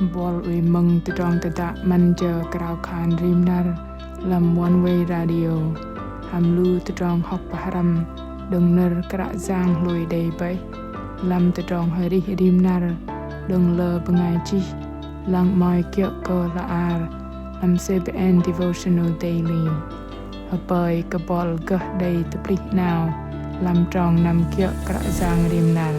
Bol we mung tedong tedak manja kerau khan rimnar lam one way radio hamlu tedong hok paharam dong ner kerak zang loi day bay lam tedong hari rimnar dong le bengai chi lang moi kiok ko la ar lam CBN devotional daily hapai ke bol gah day teplik now lam trong nam kiok kerak zang rimnar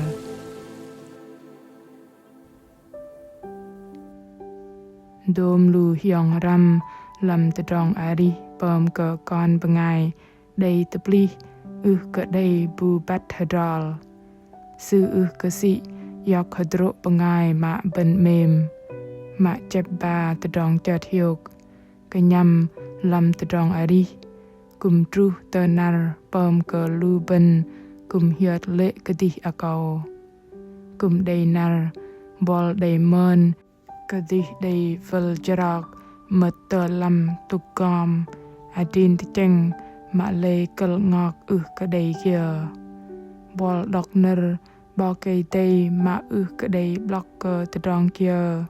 Dom lu hiong ram lam tedong ari pom ke kon bengai day tepli ke day bu bat hadal sư ke si yok hadro bengai ma ben mem ma chep ba tedong chat hiok kenyam lam tedong ari kum tru tenar pom ke lu ben kum hiat le kedih akau kum day nar bol day mon kadih day vel jarak mata lam tukam adin ticheng ma le kel ngok kaday kia bol dokner ba kay day ma kaday blok ke tedong kia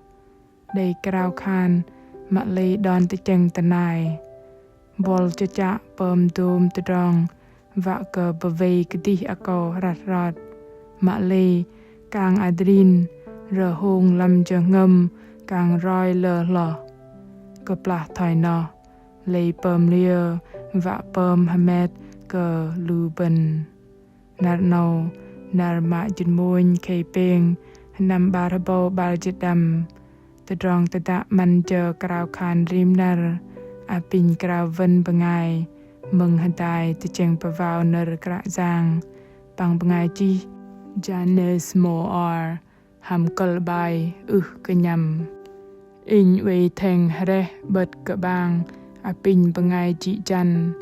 day krau khan ma le don ticheng tanai bol chacha pom dom tedong va ke bevei kadih akau rat ma le kang adrin re hong lam jangam càng roi lờ lờ cơ pla thai nọ lấy pom lia vạ pom hamet cơ lu ben nar nâu nar ma jin moin kay peng nam barabo barjidam tedrong teda manja krau khan rim nar apin krau ven bengai mừng hadai ticheng pavao nar kra zang pang bengai chi janes mo ar ham kal bai kenyam in we theng hre bật ka bang apin bengai chi chan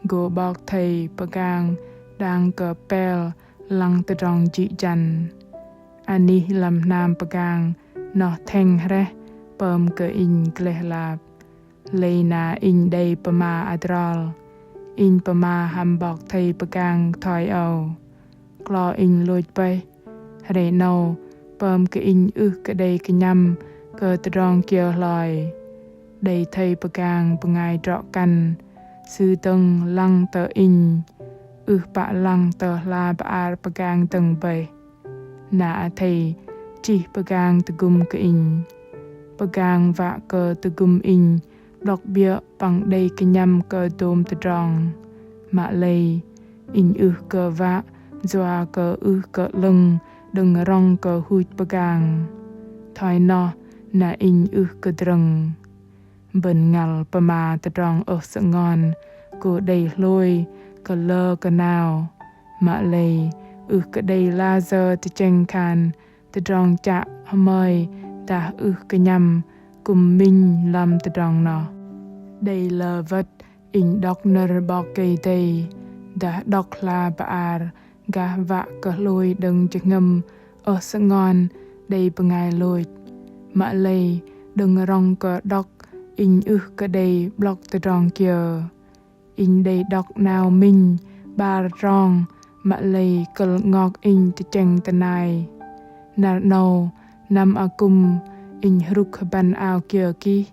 go bok thầy pagang đang ka pel lang tedong chi chan ani lam nam pagang no theng hre pom ka in klelap leina in day pama adral in pama ham bok thầy pagang thoi au klo in loj pai hre no pom ka in ka day kenyam cơ tedong kia lòi đầy thầy pagang bengai trọ kan sư tâng lăng tờ in bạ lăng tờ la ba pagang tầng bầy nạ thầy chỉ pagang tegum ke in pagang vạ cơ tegum in blok bia bằng đầy kenyam cơ dom tedong mạ lầy in cơ vạ doa cơ cơ lưng đừng rong cơ hụt pagang thoi no na in kedreng ben ngal pama tedong sengon ko day loi ke le ke nao ma lei ke day laser ticheng kan tedong cha hamoi ta kenyam kum min lam tedong no day le vat in dok ner bok ke day da dok la baar ga va ke loi deng chengam sengon day pengai loi ma lei đừng rong cơ đọc in cái đây blok tedong kia in đây đọc nào minh ba rong ma lei kel ngok in ticheng tanai na no nam akum in ruk ban ao kia ki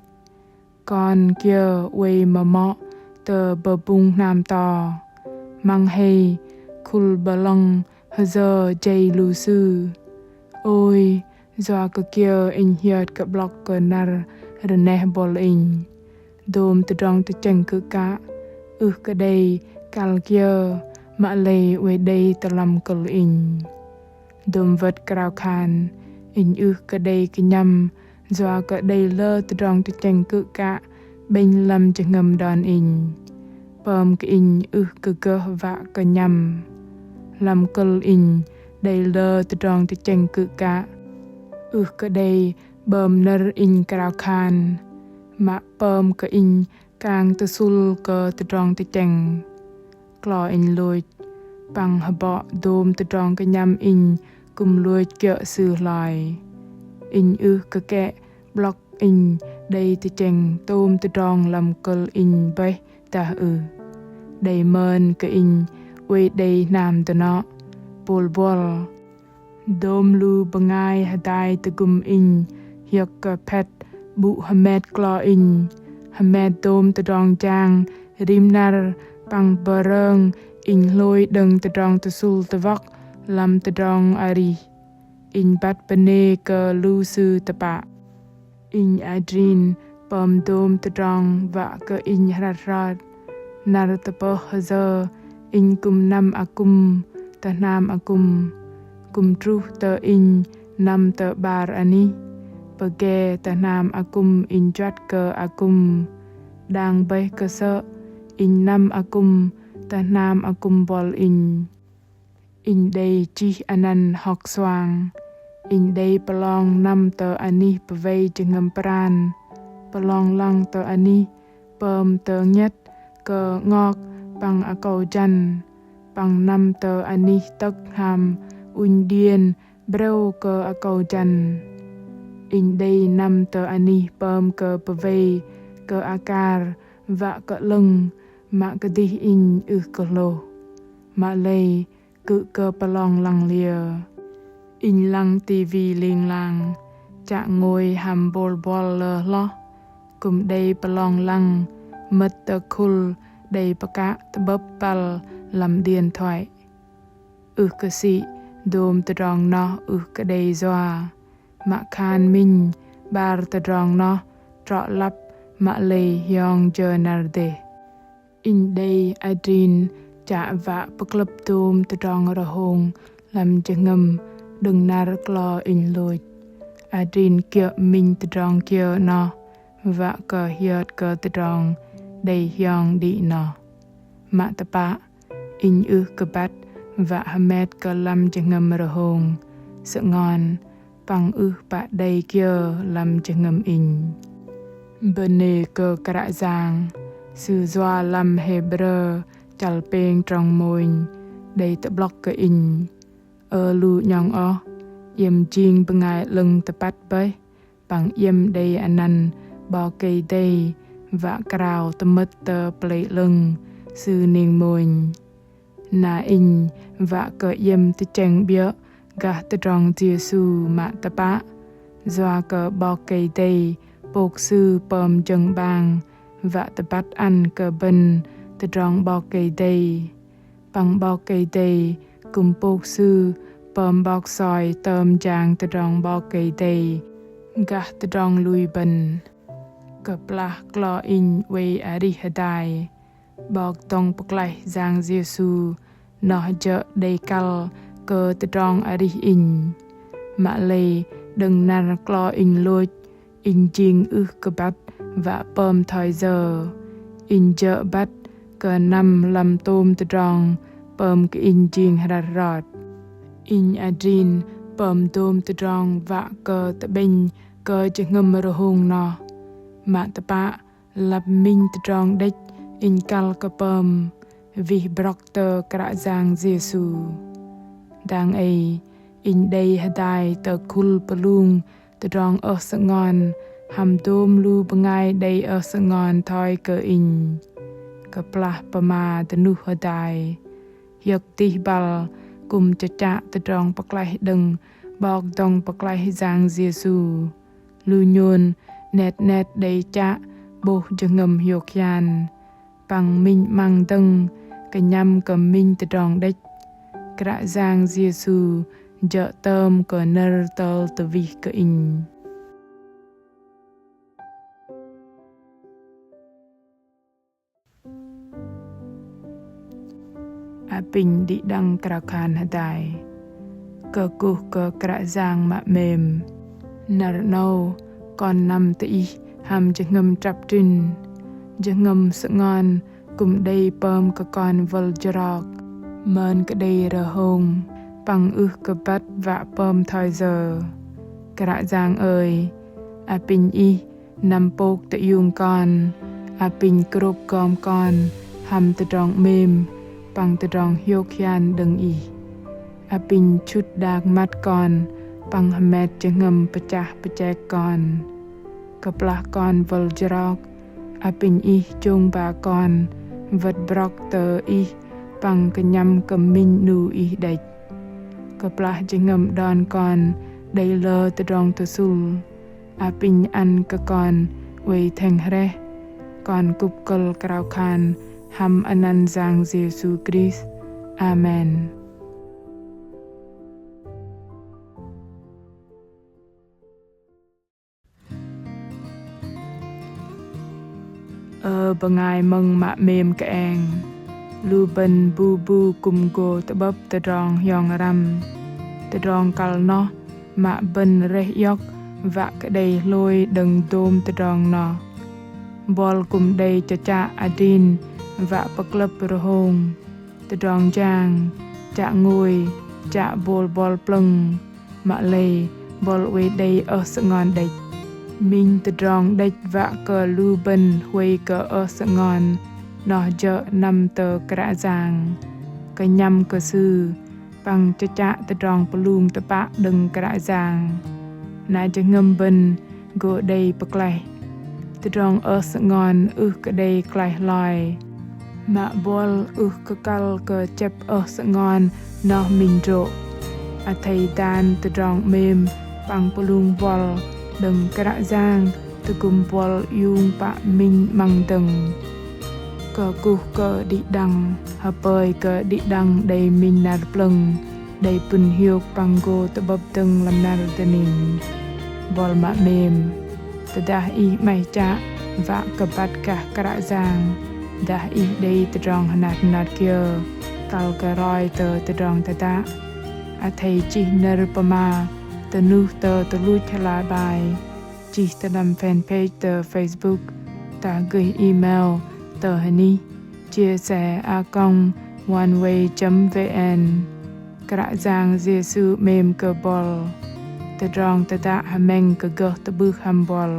con kia we mamo tờ bờ bung nam to mang hay kul balong hazer jay lu sư ôi do cơ kia in hiệt cái blok cơ nar reneh bol in dom tedong ticheng cơ ka cái đây kal kia ma lei we đây talam kal in dom vật krau khan in cái đây kenyam do cái đây lơ tedong ticheng cơ ka bên lam chengam don in pom ke in cơ va kenyam lam kal in đây lơ tedong ticheng cơ ka cái đây bơm ner in krau khan ma pom ke in kang tesul ke tedong ticheng klo in loi pang habo dom tedong kenyam in kum loi kyo sư lai in ke ke blok in đây ticheng tom tedong lam kal in bai ta đây men ke in we đây nam to no bol bol dom lu bengai hadai tegum in hiệp cơ phết bụ hamed clo in hamed tôm tờ đong chang rim nar bằng bờ râng in lôi đừng tờ đong tờ sul tờ vóc làm tờ đong ari in bat bene cơ lu sư tờ bạ in adrin bom tôm tờ đong và cơ in rát rát nar tờ bơ hơ in kum nam akum tờ nam akum kum tru tờ in nam tờ bar ani Page ta nam akum in chat ke akum đang bay cơ sợ in nam akum ta nam akum bol in đây chi anan học xoang in đây pelong nam tờ ani pevei jengam pran pelong lang tờ ani pem tờ nhất cơ ngọc bằng akau jan bằng nam tờ ani tức ham undien breu cơ akau jan in đây năm tờ ani pom cơ pevei cơ akar và cơ lưng mà cơ đi in cơ lô mà lây cự cơ palong lăng lìa in lăng tivi liên làng chạng ngồi hàm bol bol lơ lo cùng đây palong lăng mất tờ khul đây baka tờ bấp pal làm điện thoại cơ sĩ đôm tờ rong no cơ đây doa mạ khan minh bar tờ rong no trọ lắp mạ lây hiong jơ nar de in đây adrin chạ vạ bậc lập tôm tờ rong ra hông làm chừng ngầm đừng nar clo in lôi adrin kia minh tờ rong kia no vạ cờ hiệt cờ tờ rong đầy hiong đi no mạ tờ bạ in cơ bát vạ hamed cờ làm chừng ngầm ra hông sợ ngon bằng bạ đầy kia làm chừng ngầm in bene cơ cả giang sư doa làm hebrew chal peng trong môi đầy tập block cơ in lu nhong o yếm jing bengai lưng tập bắt bay bằng yếm đầy anan bò cây đầy và cào tập mất tờ plei lưng sư niềng môi na in và cơ yếm tự chèn bia gà tự trong Giêsu mạ tập bạ doa cơ bò cây đầy bộc sư pom chân bang và tập bắt ăn cơ bên tự trong bò cây đầy bằng bò cây đầy cùng bộc sư pom bọc soi tôm chàng tự trong bò cây đầy gà tự trong lui bên cơ pla clo in way ari hadai bọc tông bọc lại giang Giêsu nó chợ đầy cal cơ tự trong ari in mạ lây đừng năn clo in lôi in ching cơ bắt và pom thời giờ in chợ bắt cơ năm làm tôm tự trong pom cái in ching hạt rọt in adrin pom tôm tự trong và cơ tự bình cơ chừng ngâm rô hông nó mạ tập bạ lập minh tự trong đích in cal cơ pom vì broc tờ cả giang Giêsu đang ấy in đây hadai tờ kul palung tờ rong ở sợ ngon hàm tôm lu bengai đây ở sợ ngon thoi cơ in cơ pla pama tờ nu hadai hiệp tih bal cùng chạ tờ rong bạc lại đừng bọc dong bạc lại giang Giêsu lu nhôn nét đầy chạ bồ chừng ngầm hiệp khan bằng minh mang tầng cái nhâm cầm minh tờ rong đích cả giang Giêsu dợ tôm cờ nơ tơ tờ vi cờ in bình đi đăng cả khan hadai cờ cu cờ cả giang mạ mềm nở nâu còn nằm tị hàm chừng ngầm trap trinh chừng ngầm sợ ngon cùng đây pom cờ con vul jrok mơn cái đây rờ hông bằng cơ bắt và pom thời giờ cả giang ơi pin nằm bốc tự dùng con pin cướp con hàm tự tròn mềm bằng tự tròn hiếu khian đừng pin chút đạc mắt con bằng hamed chừng ngầm pachak con cặp lá con vul jrok pin chung bà con vật broc tờ bằng cái nhâm cầm minh nu đạch cặp lá chừng ngầm đòn con đầy lơ tự tròn tự sul pin an ka kon wei theng re kon kup kol krau khan ham anan giang Giêsu Christ. Amen. Bangai mong mạ mềm ka eng lu ben bu bu kum go tabab tadrong yong ram tadrong kal no mạ ben reh yok vạ ka đầy lôi đừng tôm tadrong no bol kum đầy cha cha adin vạ paklap rohong tadrong jang cha ngồi cha bol bol plung mạ lê bol we đầy ở sự ngon đầy mình tadrong đầy vạ cờ lu ben huê cờ ở sự ngon nó chợ nằm tờ kra giang cái nhâm cơ sư bằng cha cha tadrong pelung tepak đừng kra giang na cha ngâm ben go đầy paklai tadrong ở sự ngon cái đầy klai loi mạ bol cái kal cơ chép ở sự ngon nó mình rộ thầy tan tadrong mềm bằng pelung bol đừng kra giang từ cùng bol yung pa mình mang từng cơ cu cơ đi đăng hợp bơi cơ đi đăng đầy mình nạt plung đầy pun hiu pango tập bập từng làm nạt tenin bol mạ mềm từ dah i mai cha vạ cơ bát cả kra giang dah i đầy từ rong nạt kia kal cơ roi từ rong ta thầy chỉ nơ pama từ nu từ lui chala bài chỉ từ làm fanpage từ Facebook ta gửi email tờ hình chia sẻ oneway.vn kra giang Giêsu mềm cơ bol tờ rong tờ tạ hameng cơ gơ tờ bước ham bol